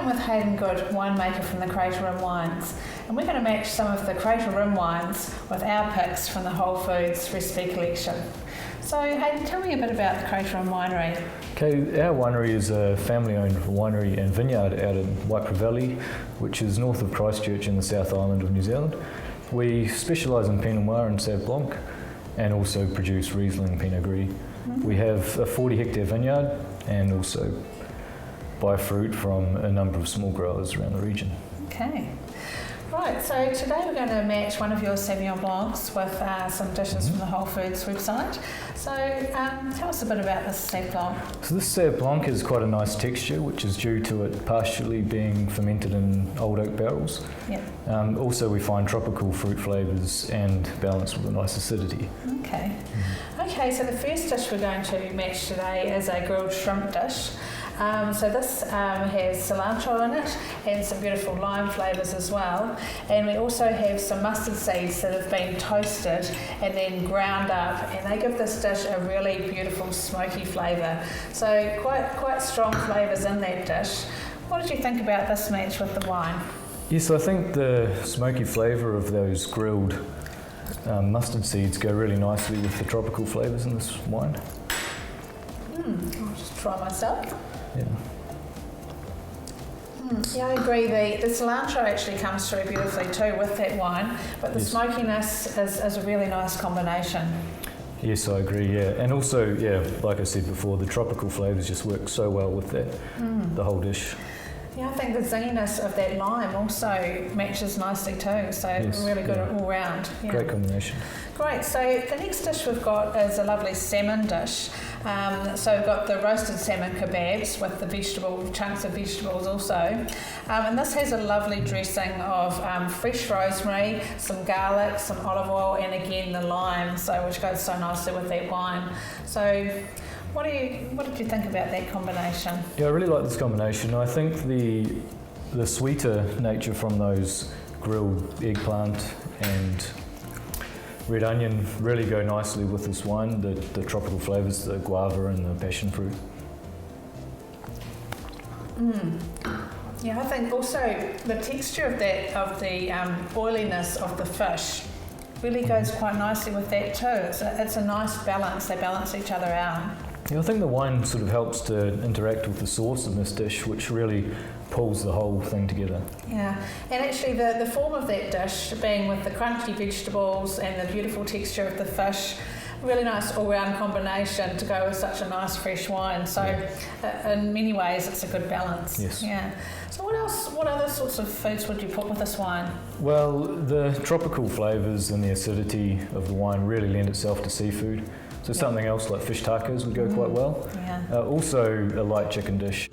with Hayden Good, winemaker from the Crater Rim Wines, and we're going to match some of the Crater Rim wines with our picks from the Whole Foods recipe collection. So Hayden, tell me a bit about the Crater Rim Winery. Okay, our winery is a family-owned winery and vineyard out in Waipara Valley, which is north of Christchurch in the South Island of New Zealand. We specialise in Pinot Noir and Sauv Blanc, and also produce Riesling Pinot Gris. We have a 40-hectare vineyard and also buy fruit from a number of small growers around the region. Okay. Right, so today we're going to match one of your Sauvignon Blancs with some dishes from the Whole Foods website. So tell us a bit about this Sauv Blanc. So this Sauv Blanc has quite a nice texture, which is due to it partially being fermented in old oak barrels. Yep. Also we find tropical fruit flavours and balanced with a nice acidity. Okay. Okay, so the first dish we're going to match today is a grilled shrimp dish. So this has cilantro in it and some beautiful lime flavours as well, and we also have some mustard seeds that have been toasted and then ground up, and they give this dish a really beautiful smoky flavour. So quite strong flavours in that dish. What did you think about this match with the wine? Yes, I think the smoky flavour of those grilled mustard seeds go really nicely with the tropical flavours in this wine. I'll just try myself. Yeah. Yeah, I agree. The cilantro actually comes through beautifully too with that wine, but the smokiness is a really nice combination. Yes, I agree, yeah. And also, yeah, like I said before, the tropical flavours just work so well with that, the whole dish. Yeah, I think the zinginess of that lime also matches nicely too, so really good all round. Yeah. Great combination. Great, so the next dish we've got is a lovely salmon dish. So we've got the roasted salmon kebabs with the chunks of vegetables also. And this has a lovely dressing of fresh rosemary, some garlic, some olive oil, and again the lime, which goes so nicely with that wine. So what did you think about that combination? Yeah, I really like this combination. I think the sweeter nature from those grilled eggplant and red onion really go nicely with this wine, the tropical flavours, the guava and the passion fruit. Yeah, I think also the texture of the oiliness of the fish really goes quite nicely with that too. It's a nice balance, they balance each other out. Yeah, I think the wine sort of helps to interact with the sauce in this dish, which really pulls the whole thing together. Yeah, and actually the form of that dish, being with the crunchy vegetables and the beautiful texture of the fish, really nice all-round combination to go with such a nice fresh wine. So in many ways it's a good balance. Yes. Yeah. So what other sorts of foods would you put with this wine? Well, the tropical flavours and the acidity of the wine really lend itself to seafood. So something else like fish tacos would go quite well. Yeah. Also a light chicken dish.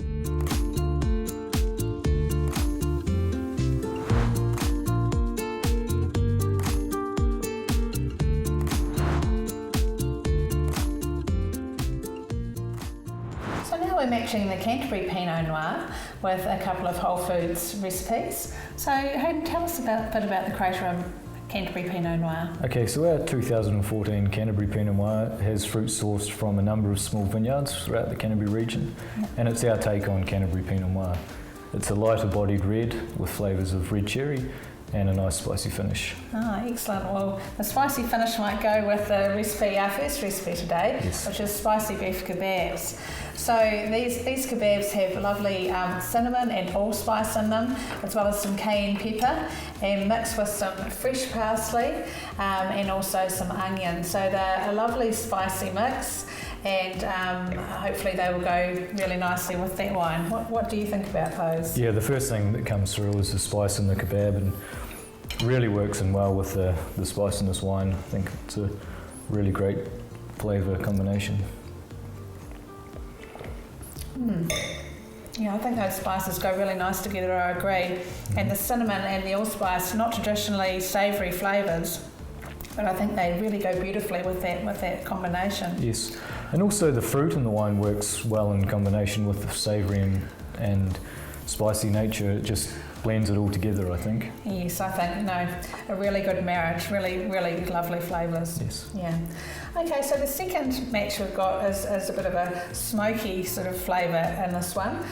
So now we're matching the Canterbury Pinot Noir with a couple of Whole Foods recipes. So Hayden, tell us a bit about the Crater Rim Canterbury Pinot Noir. Okay, so our 2014 Canterbury Pinot Noir has fruit sourced from a number of small vineyards throughout the Canterbury region, and it's our take on Canterbury Pinot Noir. It's a lighter bodied red with flavours of red cherry and a nice spicy finish. Ah, excellent. Well, the spicy finish might go with our first recipe today, which is spicy beef kebabs. So these kebabs have lovely cinnamon and allspice in them, as well as some cayenne pepper, and mixed with some fresh parsley and also some onion. So they're a lovely spicy mix, and hopefully they will go really nicely with that wine. What do you think about those? Yeah, the first thing that comes through is the spice in the kebab, and really works in well with the spice in this wine. I think it's a really great flavour combination. Yeah, I think those spices go really nice together, I agree. And the cinnamon and the allspice, not traditionally savoury flavours, but I think they really go beautifully with that combination. Yes, and also the fruit in the wine works well in combination with the savoury and spicy nature. It just blends it all together, I think. Yes, I think, a really good marriage, really, really lovely flavours. Yes. Yeah. Okay, so the second match we've got is a bit of a smoky sort of flavour in this one.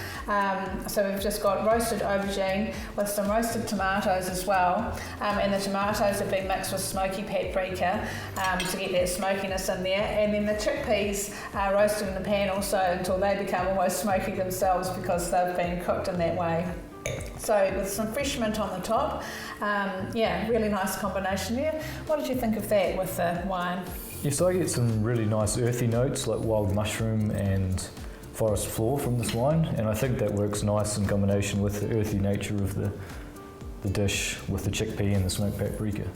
So we've just got roasted aubergine with some roasted tomatoes as well, and the tomatoes have been mixed with smoky paprika to get that smokiness in there, and then the chickpeas are roasted in the pan also until they become almost smoky themselves because they've been cooked in that way. So with some fresh mint on the top, really nice combination there. What did you think of that with the wine? Yes, I get some really nice earthy notes like wild mushroom and forest floor from this wine, and I think that works nice in combination with the earthy nature of the dish with the chickpea and the smoked paprika.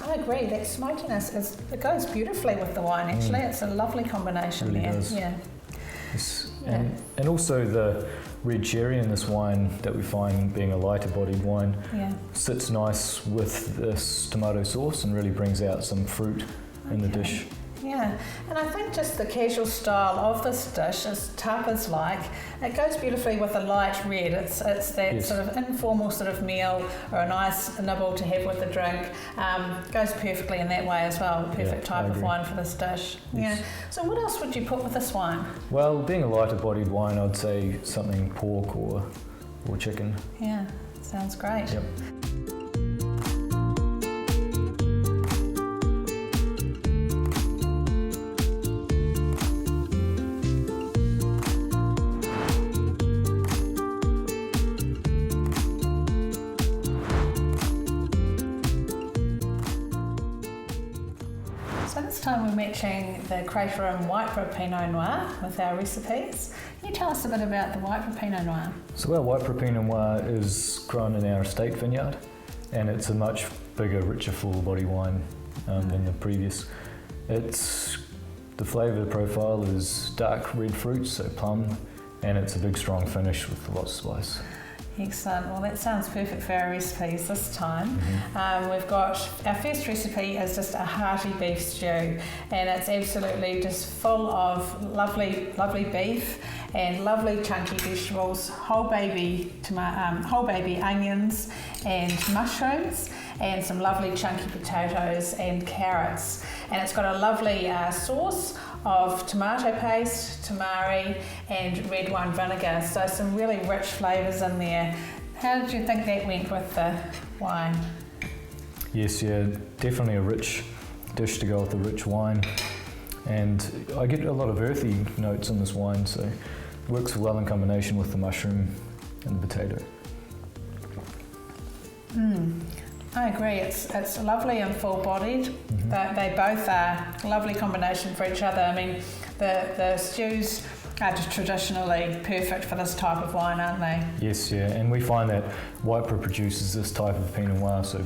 I agree, that smokiness it goes beautifully with the wine actually. It's a lovely combination really there. Does. Yeah. Yes. And also the red cherry in this wine that we find being a lighter bodied wine sits nice with this tomato sauce and really brings out some fruit in the dish. Yeah, and I think just the casual style of this dish, as tapas like, it goes beautifully with a light red. It's that sort of informal sort of meal or a nice nibble to have with a drink. Goes perfectly in that way as well. Perfect type of wine for this dish. Yes. Yeah. So what else would you put with this wine? Well, being a lighter bodied wine, I'd say something pork or chicken. Yeah, sounds great. Yep. So this time we're matching the Crater and Whitebread Pinot Noir with our recipes. Can you tell us a bit about the Whitebread Pinot Noir? So our Whitebread Pinot Noir is grown in our estate vineyard, and it's a much bigger, richer, full body wine than the previous. The flavour profile is dark red fruits, so plum, and it's a big strong finish with lots of spice. Excellent. Well, that sounds perfect for our recipes this time. We've got our first recipe is just a hearty beef stew, and it's absolutely just full of lovely beef and lovely chunky vegetables, whole baby onions and mushrooms, and some lovely chunky potatoes and carrots. And it's got a lovely sauce of tomato paste, tamari and red wine vinegar, so some really rich flavours in there. How did you think that went with the wine? Yes, definitely a rich dish to go with the rich wine, and I get a lot of earthy notes in this wine, so it works well in combination with the mushroom and the potato. I agree, it's lovely and full-bodied. They both are a lovely combination for each other. I mean, the stews are just traditionally perfect for this type of wine, aren't they? Yes, and we find that Whitebread produces this type of Pinot Noir, so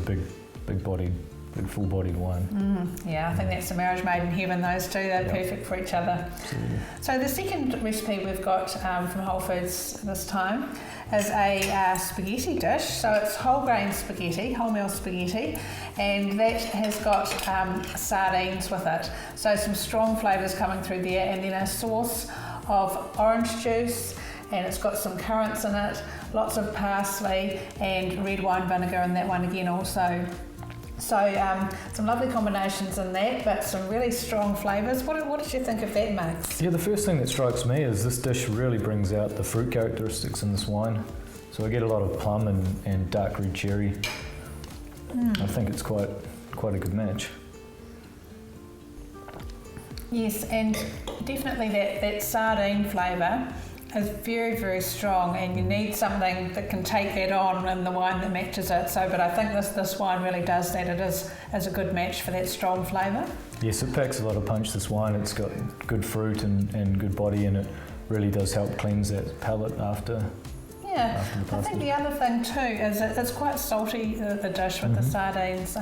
big-bodied, big full-bodied wine. Yeah, I think that's a marriage made in heaven, those two. They're perfect for each other. Absolutely. So the second recipe we've got from Whole Foods this time is a spaghetti dish. So it's whole grain spaghetti, wholemeal spaghetti, and that has got sardines with it. So some strong flavours coming through there, and then a sauce of orange juice, and it's got some currants in it, lots of parsley and red wine vinegar in that one again also. So some lovely combinations in that, but some really strong flavours. What did you think of that mix? Yeah, the first thing that strikes me is this dish really brings out the fruit characteristics in this wine. So I get a lot of plum and dark red cherry. I think it's quite a good match. Yes, and definitely that sardine flavour is very, very strong, and you need something that can take that on in the wine that matches it. So, but I think this wine really does that. It is a good match for that strong flavour. Yes, it packs a lot of punch, this wine. It's got good fruit and good body, and it really does help cleanse that palate after. Yeah, I think the other thing too is it's quite salty, the dish with the sardines.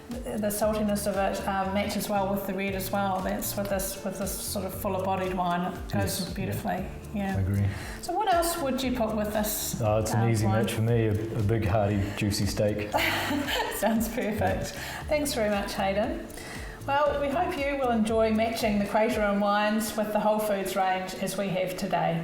The saltiness of it matches well with the red as well. That's with this sort of fuller bodied wine. It goes beautifully. Yeah. I agree. So what else would you put with this? It's an easy match for me. A big hearty juicy steak. Sounds perfect. Thanks very much, Hayden. Well, we hope you will enjoy matching the Crater and wines with the Whole Foods range as we have today.